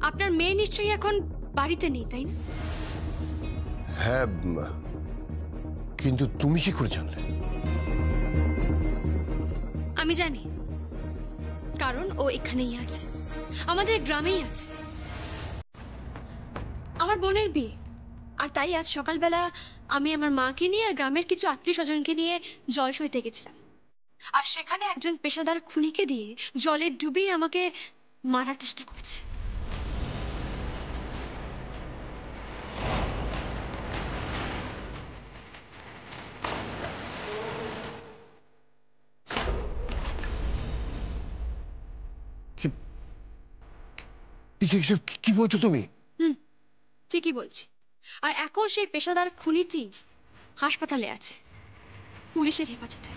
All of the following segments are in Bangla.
আপনার মেয়ে নিশ্চয়ই এখন বাড়িতে নেই, তাই না? হ্যাঁ, কিন্তু তুমি কি করে জানলে? আমি জানি, কারণ ও এখানেই আছে, আমাদের গ্রামেই আছে। আমার বোনের বিয়ে, আর তাই আজ সকালবেলা আমি আমার মাকে নিয়ে আর গ্রামের কিছু আত্মীয় স্বজনকে নিয়ে জল সইতে গেছিলাম। আর সেখানে একজন পেশাদার খুনিকে দিয়ে জলে ডুবিয়ে আমাকে মারার চেষ্টা করেছে। কি বলছো তুমি? ঠিকই বলছি। আর এখন সেই পেশাদার খুনিটি হাসপাতালে আছে, পুলিশের হেফাজতে।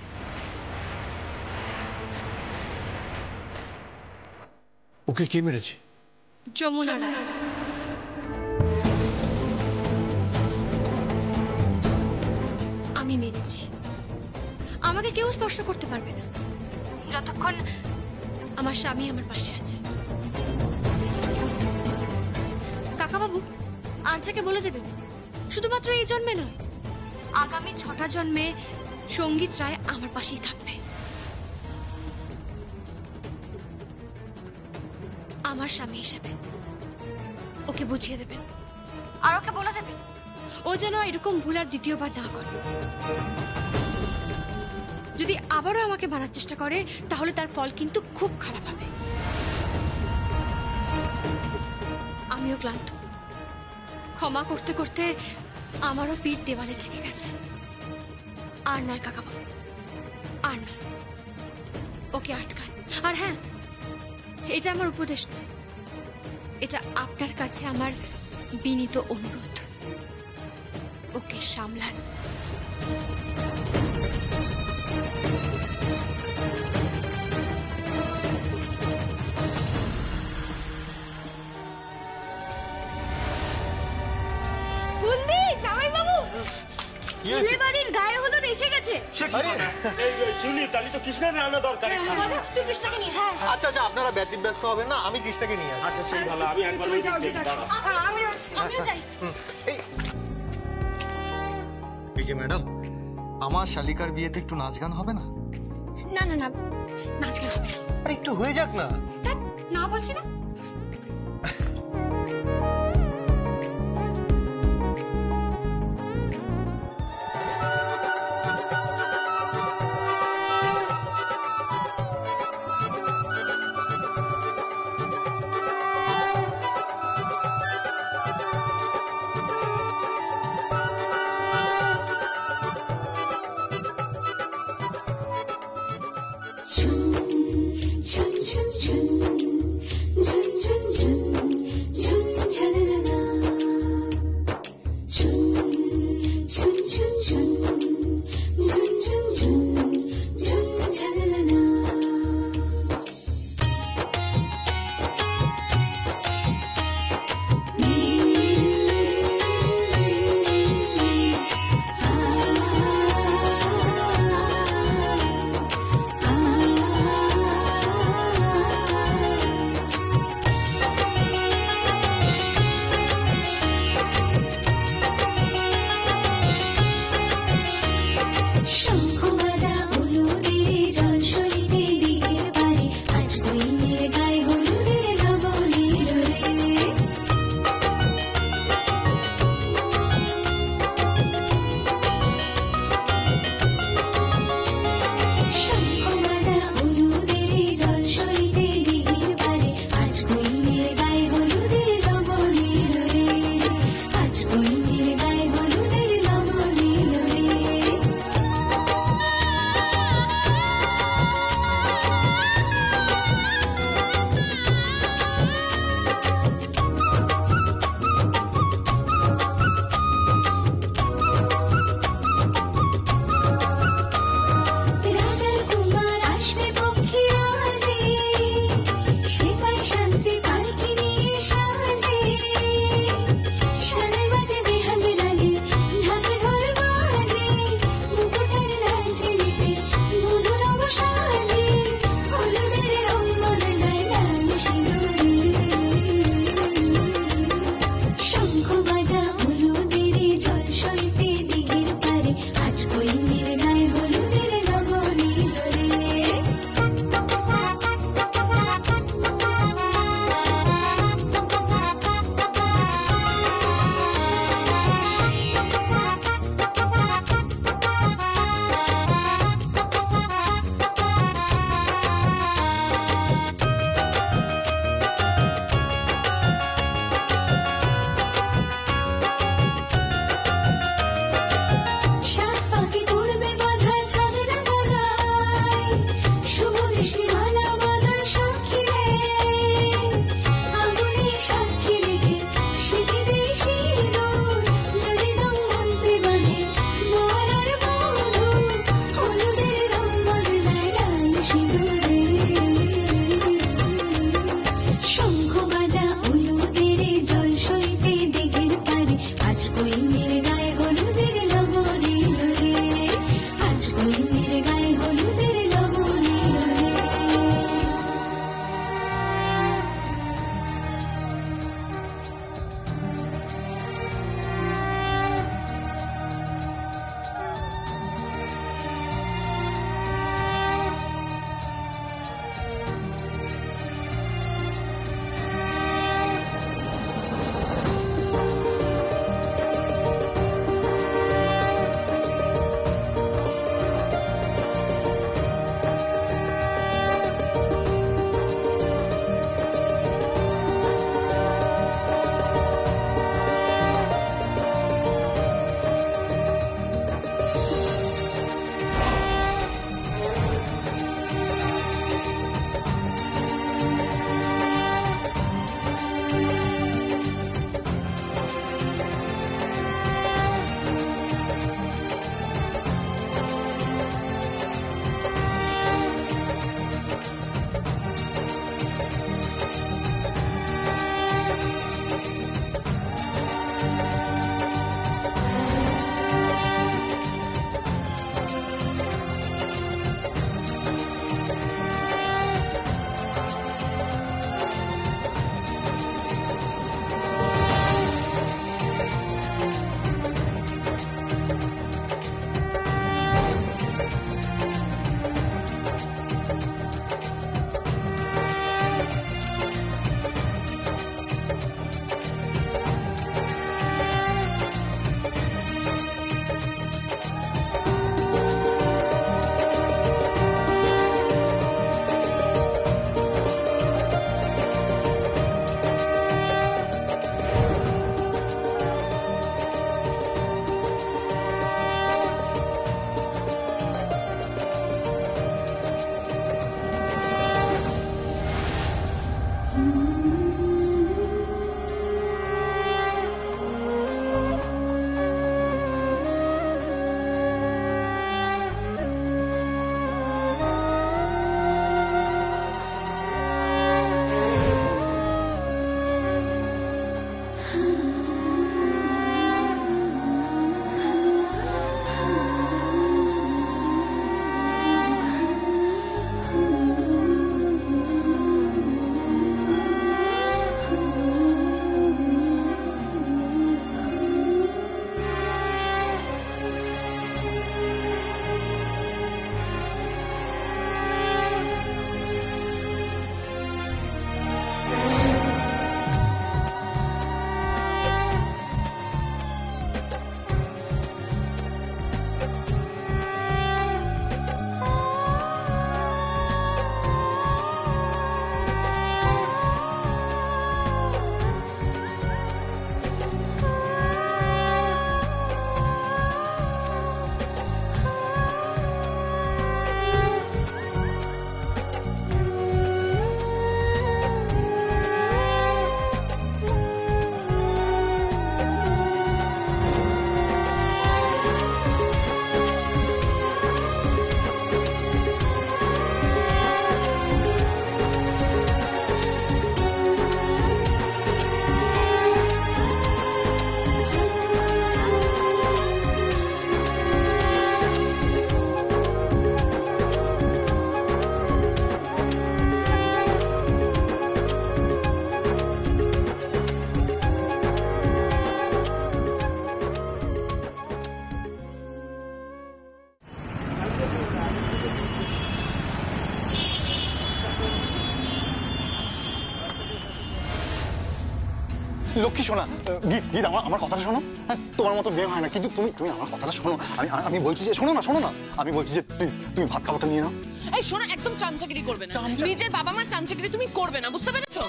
ওকে কে মেরেছে? যমুনা রায়। আমি মেরেছি। আমাকে কেউ স্পর্শ করতে পারবে না যতক্ষণ আমার স্বামী আমার পাশে আছে। কাকাবাবু, আর যাকে বলে দেবেন, শুধুমাত্র এই জন্মে নয়, আগামী 6টা জন্মে সঙ্গীত রায় আমার পাশেই থাকবে। আমার স্বামী হিসেবে ওকে বুঝিয়ে দেবেন, আর ওকে বলে দেবেন ও যেন এরকম ভুল আর দ্বিতীয়বার না করে। যদি আবারও আমাকে মারার চেষ্টা করে তাহলে তার ফল কিন্তু খুব খারাপ হবে। আমিও ক্লান্ত, ক্ষমা করতে করতে আমারও পিঠ দেওয়ালে ঠেকে গেছে। আর নয় কাকাবাবু, আর নয়, ওকে আটকান। আর হ্যাঁ, এটা আমার উপদেশ নয়, এটা আপনার কাছে আমার বিনীত অনুরোধ। ওকে সামলান। ছেলে বাড়ির গায়ে হলুদ এসে গেছে। শুনি তাহলে তো কৃষ্ণের রান্না দরকার। তুই কৃষ্ণাকে নিয়ে। হ্যাঁ আচ্ছা আচ্ছা, আপনারা ব্যস্ত হবেন না, আমি কৃষ্ণাকে নিয়ে আসি। আচ্ছা সেই ভালো, আমি একবার আমিও যাই। এই যে ম্যাডাম, আমার শালিকার বিয়েতে একটু নাচ গান হবে না? না না না, নাচ গান হবে না। আরে একটু হয়ে যাক না। না বলছি না।春，春春春，春。সাক্ষী রেখে শিখে দেই সিঁদুর যদি দম মন্ত্রে বাঁধে বর আর বধূ হলুদের রং বদলায় লাল সিঁদুরে শঙ্খ বাজা হলুদের জল সইতে দিঘির পারে আজ কইনের গায়ে হলুদের লবণ এলো রে আজ কইনের গায়ে হলুদের লবণ এলো রে লক্ষ্মী শোনা, গীত গীত আমার কথাটা শোনো। হ্যাঁ, তোমার মতো মেয়ে হয় না, কিন্তু তুমি তুমি আমার কথাটা শোনো। আমি বলছি যে শোনো না, আমি বলছি যে প্লিজ তুমি ভাত খাবারটা নিয়ে নাও। এই শোনো, একদম চামচাগিরি করবে না, নিজের বাবা মার চামচাগিরি তুমি করবে না, বুঝতে পেরেছো?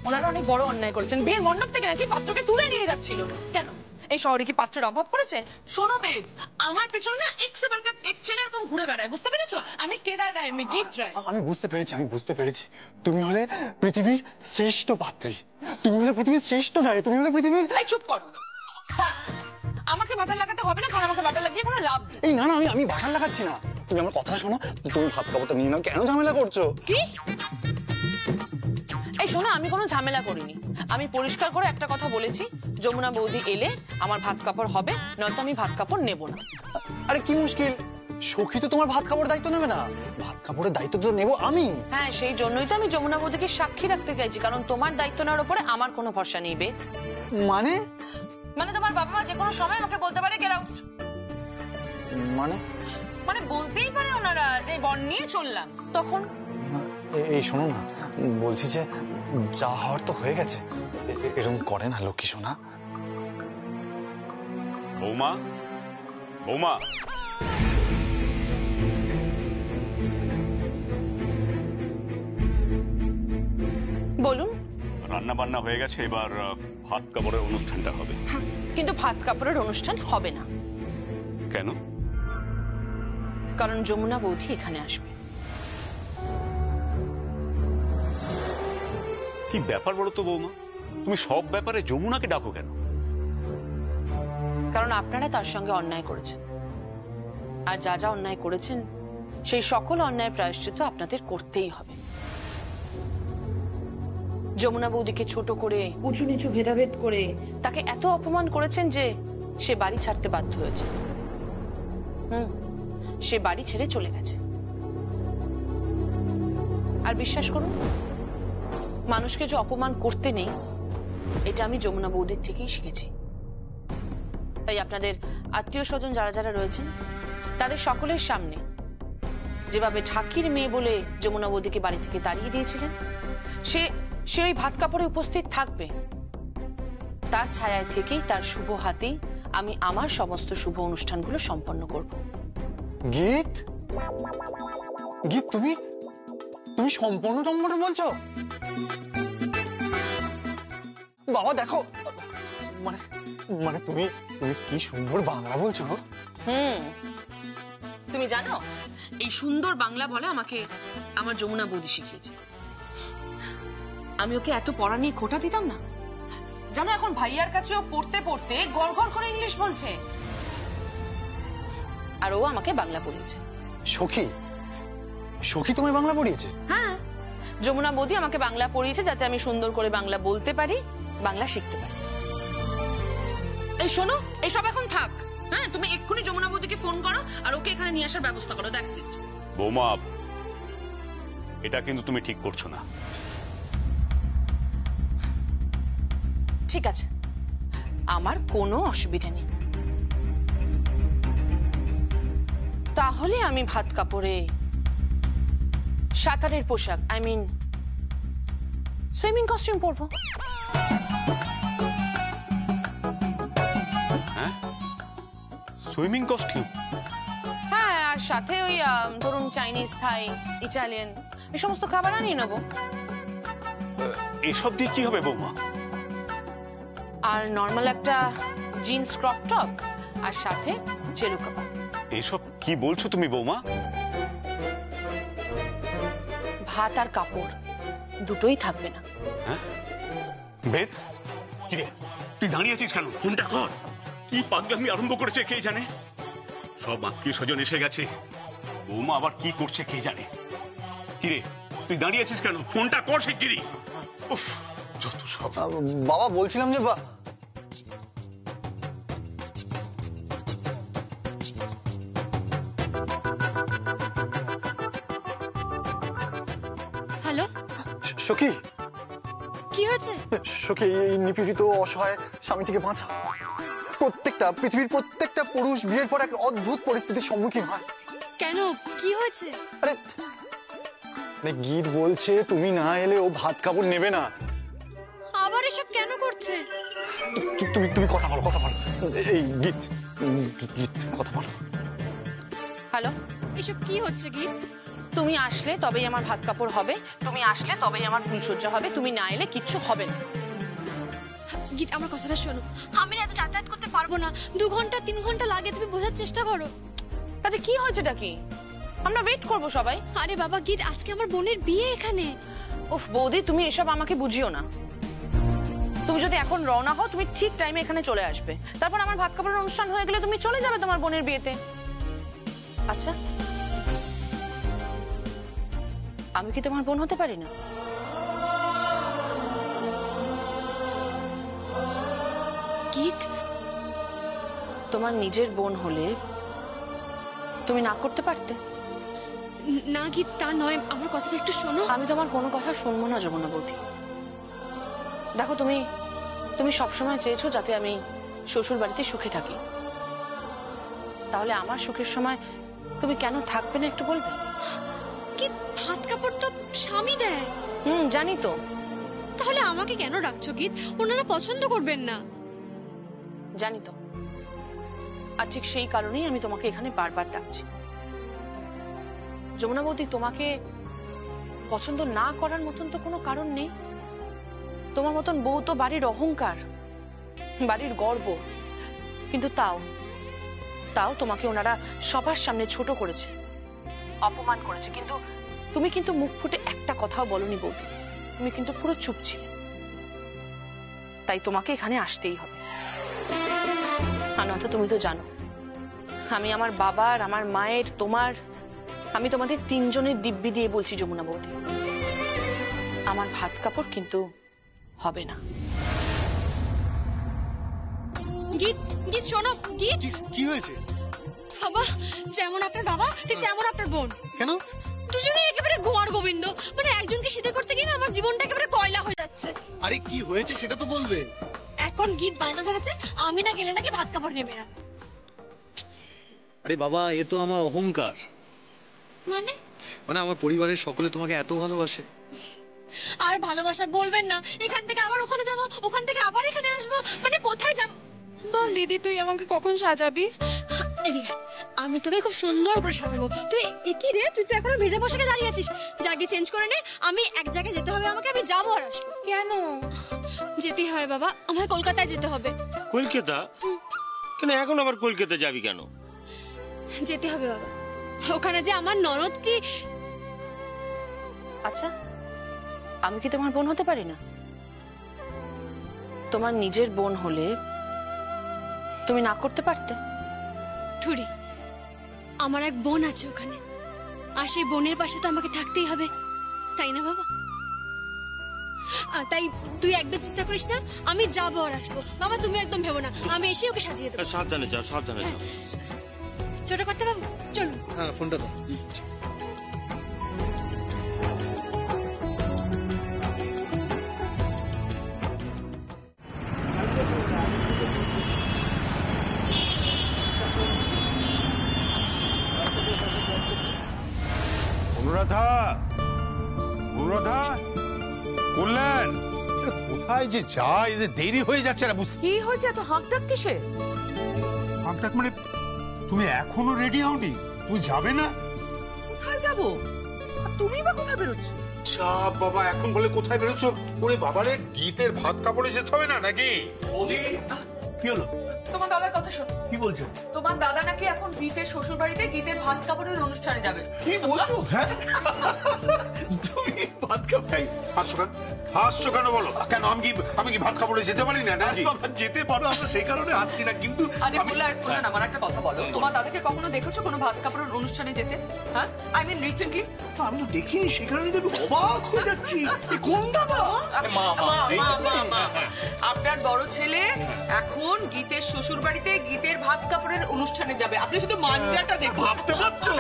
ওনারা অনেক বড় অন্যায় করেছেন, বিয়ের মণ্ডপ থেকে নাকি পাত্রকে তুলে নিয়ে যাচ্ছিল। কেন এই শহরে কি পাত্রের অভাব পড়েছে? শোনো বেশ, আমার পেছনে না এক ছেলে এরকম ঘুরে বেড়ায়, বুঝতে পেরেছো? আমি কেদার রায়, আমি গিফট রায়। আমি বুঝতে পেরেছি তুমি হলে পৃথিবীর শ্রেষ্ঠ পাত্রী, তুমি হলে পৃথিবীর শ্রেষ্ঠ নারী, তুমি হলে পৃথিবীর। এই চুপ করো। থাক, আমাকে বাটার লাগাতে হবে না, কারণ আমাকে বাটার লাগিয়ে কোনো লাভ নেই। এই না না, আমি বাটার লাগাচ্ছি না, তুমি আমার কথা শোনো, তুমি ভাত কাপড়টা নিয়ে নাও, কেন ঝামেলা করছো? কি? এই শোনো, আমি কোনো ঝামেলা করিনি। আমি পরিষ্কার করে একটা কথা বলেছি, যমুনা বৌদি এলে আমার ভাত কাপড় হবে, নয়তো আমি ভাত কাপড় নেব না। আরে কি মুশকিল, সখী তো তোমার ভাত কাপড়ের দায়িত্ব নেবে না, ভাত কাপড়ের দায়িত্ব তো নেবো আমি। হ্যাঁ, সেই জন্যই তো আমি যমুনা বৌদিকে সাক্ষী রাখতে চাইছি, কারণ তোমার দায়িত্ব নেওয়ার উপরে আমার কোনো ভরসা নেই বে। মানে? মানে তোমার বাবা মা যে কোনো সময় আমাকে বলতে পারে গেট আউট। মানে মানে বলতেই পারে ওনারা যে বন নিয়ে চললাম, তখন। এই শোনো না, বলছি যে যা হওয়ার তো হয়ে গেছে, এরকম করে না লক্ষ্মী সোনা। বৌমা, বৌমা, বলুন। রান্না বান্না হয়ে গেছে, এবার ভাত কাপড়ের অনুষ্ঠানটা হবে। কিন্তু ভাত কাপড়ের অনুষ্ঠান হবে না। কেন? কারণ যমুনা বৌদি এখানে আসবে। কি ব্যাপার বলো তো বৌমা, তুমি সব ব্যাপারে যমুনাকে ডাকো কেন? কারণ আপনারা তার সঙ্গে অন্যায় করেছেন, আর যা যা অন্যায় করেছেন সেই সকল অন্যায় প্রায়শ্চিত্ত আপনাদের করতেই হবে। যমুনা বৌদিকে ছোট করে, উঁচু নিচু ভেদাভেদ করে তাকে এত অপমান করেছেন যে সে বাড়ি ছাড়তে বাধ্য হয়েছে। সে বাড়ি ছেড়ে চলে গেছে। আর বিশ্বাস করুন, মানুষকে যে অপমান করতে নেই, এটা আমি যমুনা বৌদির থেকেই শিখেছি। তাই আপনাদের আত্মীয় স্বজন যারা যারা রয়েছেন, তাদের সকলের সামনে যেভাবে ঠাকির মেয়ে বলে যমুনা বৌদিকে বাড়ি থেকে তাড়িয়ে দিয়েছিলেন, সে ওই ভাত কাপড়ে উপস্থিত থাকবে। তার ছায়ায় থেকেই, তার শুভ হাতেই আমি আমার সমস্ত শুভ অনুষ্ঠানগুলো সম্পন্ন করব। গীত, গীত তুমি তুমি সম্পূর্ণ টম্বর বলছো? বাবা দেখো, মানে মানে তুমি তুমি কি সুন্দর বাংলা বলছো। তুমি জানো, এই সুন্দর বাংলা বলা আমাকে আমার যমুনা বৌদি শিখিয়েছে। আমি ওকে এত পড়া নিয়ে খোঁটা দিতাম না, জানো এখন ভাইয়ার কাছে ও পড়তে পড়তে গড়গড় করে ইংলিশ বলছে। আর ও আমাকে বাংলা পড়িয়েছে। সখী, সখী তোমায় বাংলা পড়িয়েছে? হ্যাঁ, যমুনা বৌদি আমাকে বাংলা পড়িয়েছে যাতে আমি সুন্দর করে বাংলা বলতে পারি, বাংলা শিখতে পারি। এই শোনো, এসব এখন থাক। হ্যাঁ, তুমি এক্ষুনি যমুনা বৌদিকে ফোন করো আর ওকে এখানে নিয়ে আসার ব্যবস্থা করো। That's it. বৌমা, এটা কিন্তু তুমি ঠিক করছো না। ঠিক আছে, আমার কোনো অসুবিধা নেই। তাহলে আমি ভাত কাপড়ে সাঁতারের পোশাক, আই মিন সুইমিং কস্টিউম পরবো। হ্যাঁ, সুইমিং কস্টিউম? হ্যাঁ, আর সাথে ওই ধরুন চাইনিজ, থাই, ইটালিয়ান এই সমস্ত খাবার আনিয়ে নেবো। এসব দিয়ে কি হবে বৌমা? আর নর্মাল একটা জিন্স ক্রপ টপ, আর সাথে চেরু কাবাব। এসব কি বলছো তুমি বৌমা? ভাত আর কাপড় দুটোই থাকবে না। হ্যাঁ, বেদ, কিরে তুই দাঁড়িয়ে আছিস কেন? ফোনটা কর। কি পাগলামি আরম্ভ করেছে কে জানে। সব আত্মীয় স্বজন এসে গেছে, বৌমা আবার কি করছে কে জানে। কিরে তুই দাঁড়িয়ে আছিস কেন? ফোনটা কর শিগগিরই। উফ, যত সব। বাবা বলছিলাম যে হ্যালো, সখী, কি হয়েছে? সখী এই নিপীড়িত অসহায় স্বামীটিকে বাঁচা। পৃথিবীর প্রত্যেকটা পুরুষ বিয়ের পর এক অদ্ভুত পরিস্থিতির সম্মুখীন হয়। কেন, কি হয়েছে? আরে গীত বলছে তুমি না এলে ও ভাত কাপড় নেবে না। আবার এসব কেন করছে? তুমি তুমি কথা বলো, কথা বলো। এই গীত, গীত কথা বলো। হ্যালো, এসব কি হচ্ছে গীত? তুমি আসলে তবেই আমার ভাত কাপড় হবে, তুমি আসলে তবেই আমার ফুলসজ্জা হবে, তুমি না এলে কিচ্ছু হবে না। গীত আমার কথাটা শোনো, আমি না এত যাতায়াত করতে পারবো না, 2 ঘন্টা 3 ঘন্টা লাগে, তুমি বোঝার চেষ্টা করো। তাতে কি হয়েছেটা কি? আমরা ওয়েট করব সবাই। আরে বাবা গীত, আজকে আমার বোনের বিয়ে এখানে। উফ বৌদি, তুমি এসব আমাকে বুঝিও না। তুমি যদি এখন রওনা হও, তুমি ঠিক টাইমে এখানে চলে আসবে, তারপর আমার ভাত খাবারের অনুষ্ঠান হয়ে গেলে তুমি চলে যাবে তোমার বোনের বিয়েতে। আচ্ছা, আমি কি তোমার বোন হতে পারি না? গীত, তোমার নিজের বোন হলে তুমি না করতে পারতে? না গীত, তা নয়, আমার কথাটা একটু শোনো। আমি তোমার কোনো কথা শুনবো না যমুনা বৌদি। দেখো, তুমি তুমি সবসময় চেয়েছো যাতে আমি শ্বশুর বাড়িতে সুখে থাকি, তাহলে আমার সুখের সময় তুমি কেন থাকবে না একটু বলবে? গীত, ভাত কাপড় তো স্বামী দেয়। জানি তো। তাহলে আমাকে কেন রাখছো গীত? ওনারা পছন্দ করবেন না। জানি তো, আর ঠিক সেই কারণেই আমি তোমাকে এখানে বারবার ডাকছি। যমুনা বৌদি, তোমাকে পছন্দ না করার মতন তো কোনো কারণ নেই। তোমার মতন বউ তো বাড়ির অহংকার, বাড়ির গর্ব, কিন্তু তাও তোমাকে ওনারা সবার সামনে ছোট করেছে, অপমান করেছে, কিন্তু তুমি কিন্তু মুখ ফুটে একটা কথাও বলনি বৌদি। তুমি কিন্তু পুরো চুপ ছিলে। তাই তোমাকে এখানে আসতেই হবে। আর নয়তো তুমি তো জানো, আমি আমার বাবার, আমার মায়ের, আমি তোমাদের 3 জনের দিব্যি দিয়ে বলছি যমুনা বৌদি, আমার ভাত কাপড় কিন্তু হবে না। গীত, গীত শোনো গীত। কি হয়েছে? বাবা, যেমন আপনার বাবা ঠিক তেমন আপনার বোন। কেন? দুজনেই একেবারে গোয়ার গোবিন্দ। মানে একজনকে সিধে করতে গিয়ে না আমার জীবনটা একেবারে কয়লা হয়ে যাচ্ছে। আরে কি হয়েছে সেটা তো বলবে। এখন গীত বায়না ধরেছে আমি না গেলে নাকি ভাত কাপড় নেবে না। আরে বাবা, এ তো আমার অহংকার। মানে আমার পরিবারের সকলে তোমাকে এত ভালোবাসে। আর ভালোবাসা বলবেন না, এখান থেকে আবার ওখানে যাবো, ওখান থেকে আবার এখানে আসবো, মানে কোথায় যাব? বল দিদি, তুই আমাকে কখন সাজাবি? এদিকে, আমি তোকে খুব সুন্দর করে সাজাবো। তুই কি রে, তুই তো এখনো ভেজা পোশাকে দাঁড়িয়ে আছিস। জাগি চেঞ্জ করে নে, আমি এক জায়গায় যেতে হবে আমাকে, আমি যাবো আর আসবো। কেন যেতে হয় বাবা, আমার কলকাতায় যেতে হবে। কলকাতা? কেন এখন আবার কলকাতা যাবি কেন? যেতে হবে বাবা, ওখানে যে আমার ননদটি। আচ্ছা, আমি কি তোমার বোন হতে পারি না? তোমার নিজের বোন হলে তুমি না করতে পারতে? থুরি, আমার এক বোন আছে ওখানে, আর সেই বোনের পাশে তো আমাকে থাকতেই হবে, তাই না বাবা? তাই তুই একদম চিন্তা করিস না, আমি যাবো আর আসবো। বাবা তুমি একদম ভেবো না, আমি এসে ওকে সাজিয়ে দেবো। সাবধানে যাও, সাবধানে যাও। ছোট করতে বাবু চলুন। হ্যাঁ, ফোনটা দাও। অনুরাধা, অনুরাধা, কল্যাণ, কোথায় যে যায়, এদের দেরি হয়ে যাচ্ছে না বুঝতে। কি হয়েছে এত হাঁকডাক কিসে? হাঁকডাক মানে তুমি এখনো রেডি হওনি? তুমি যাবে না? কোথায় যাবো? আর তুমি বা কোথায় বেরোচ্ছ? চাপ বাবা, এখন বলে কোথায় বেরোচ্ছ? ওরে বাবারে, গীতের ভাত কাপড়ে যেতে হবে না নাকি? কি হলো? তোমার দাদার কথা শোনো। কি বলছো? তোমার দাদা নাকি এখন গীতের শ্বশুর বাড়িতে গীতের ভাত কাপড়ের অনুষ্ঠানে যাবে। কি বলছো? হ্যাঁ, তুমি ভাত কাপড় হাসছো কেন? হাসছো কেন বলো? কেন আমি কি ভাত কাপড়ে যেতে পারি না নাকি? যেতে পারো, আমরা সেই কারণে হাসছি না, কিন্তু আরে বলে আর বললেন, আমার একটা কথা বলো, তোমার দাদাকে কখনো দেখেছো কোনো ভাত কাপড়ের অনুষ্ঠানে যেতে? হ্যাঁ, আই মিন রিসেন্টলি। আমি তো দেখিনি, সেই কারণে তো অবাক হয়ে যাচ্ছি। কোন দাদা? আপনার বড় ছেলে এখন গীতের শ্বশুর বাড়িতে গীতের ভাত কাপড়ের অনুষ্ঠানে যাবে। আপনি শুধু মানজাটা দেখুন। ভাবতে পারছো?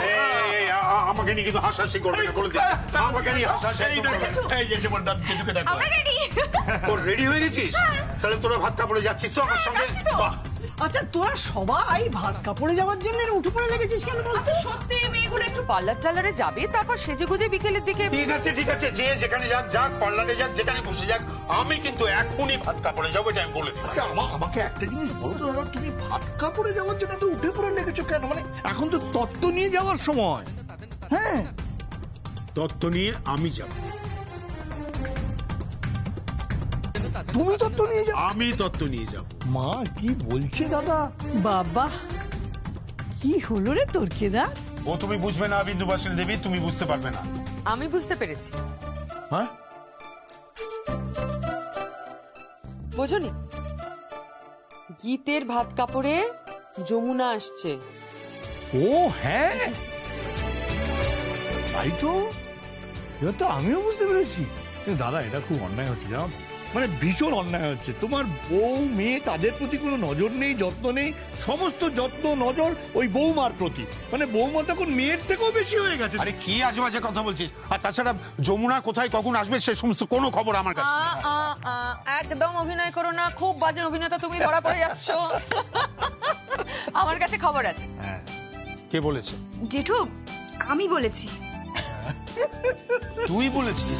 আমাকে নিয়ে কিন্তু হাসাহাসি করবে না, বলে দিচ্ছি। আমাকে নিয়ে হাসাহাসি একদম করবে না। এই এসে বল, জেঠুকে দেখো। আমরা রেডি। তোর রেডি হয়ে গেছিস? তাহলে তোরা ভাত কাপড়ে যাচ্ছিস তো আমার সঙ্গে? বাহ, আচ্ছা, তোরা সবাই ভাত কাপড়ে যাওয়ার জন্য উঠে পড়ে লেগেছিস কেন বলতো? সত্যি মেয়েগুলো একটু পার্লার টার্লারে যাবে, তারপর সেজেগুজে বিকেলের দিকে। ঠিক আছে, যে যেখানে যাক, পার্লারে যাক, যেখানে খুশি যাক, আমি কিন্তু এখনই ভাত কাপড়ে যাবো, এটা আমি বলে দিচ্ছি। আচ্ছা, আমাকে একটা জিনিস বলো তো দাদা, তুমি ভাত কাপড়ে যাওয়ার জন্য তো উঠে পড়ে লেগেছো কেন? মানে এখন তো তত্ত্ব নিয়ে যাওয়ার সময়। হ্যাঁ, তত্ত্ব নিয়ে আমি যাব। তুমি তত্ত্ব নিয়ে যাও। আমি তত্ত্ব নিয়ে যাব। মা কি বলছে দাদা? বাবা কি হলো রে তোর কেদা? ও তুমি বুঝবে না বিন্দুবাসিনী দেবী, তুমি বুঝতে পারবে না। আমি বুঝতে পেরেছি। হ্যাঁ বোঝনি, গীতের ভাত কাপড়ে যমুনা আসছে। ও হ্যাঁ, তাই তো, এবার তো আমিও বুঝতে পেরেছি। কিন্তু দাদা এটা খুব অন্যায় হচ্ছে, জানো তো? মানে ভীষণ অন্যায় হচ্ছে। তোমার বউ মেয়ে তাদের প্রতি কোনো নজর নেই, যত্ন নেই, সমস্ত যত্ন নজর ওই বৌমার প্রতি। মানে বৌমা তখন মেয়ের থেকেও বেশি হয়ে গেছে। আরে কি আজে বাজে কথা বলছিস? আর তাছাড়া যমুনা কোথায় কখন আসবে সে সমস্ত কোনো খবর আমার কাছে নেই। একদম অভিনয় করো না, খুব বাজে অভিনেতা তুমি, ধরা পড়ে যাচ্ছ। আমার কাছে খবর আছে। কে বলেছে? জেঠু আমি বলেছি। তুই বলেছিস?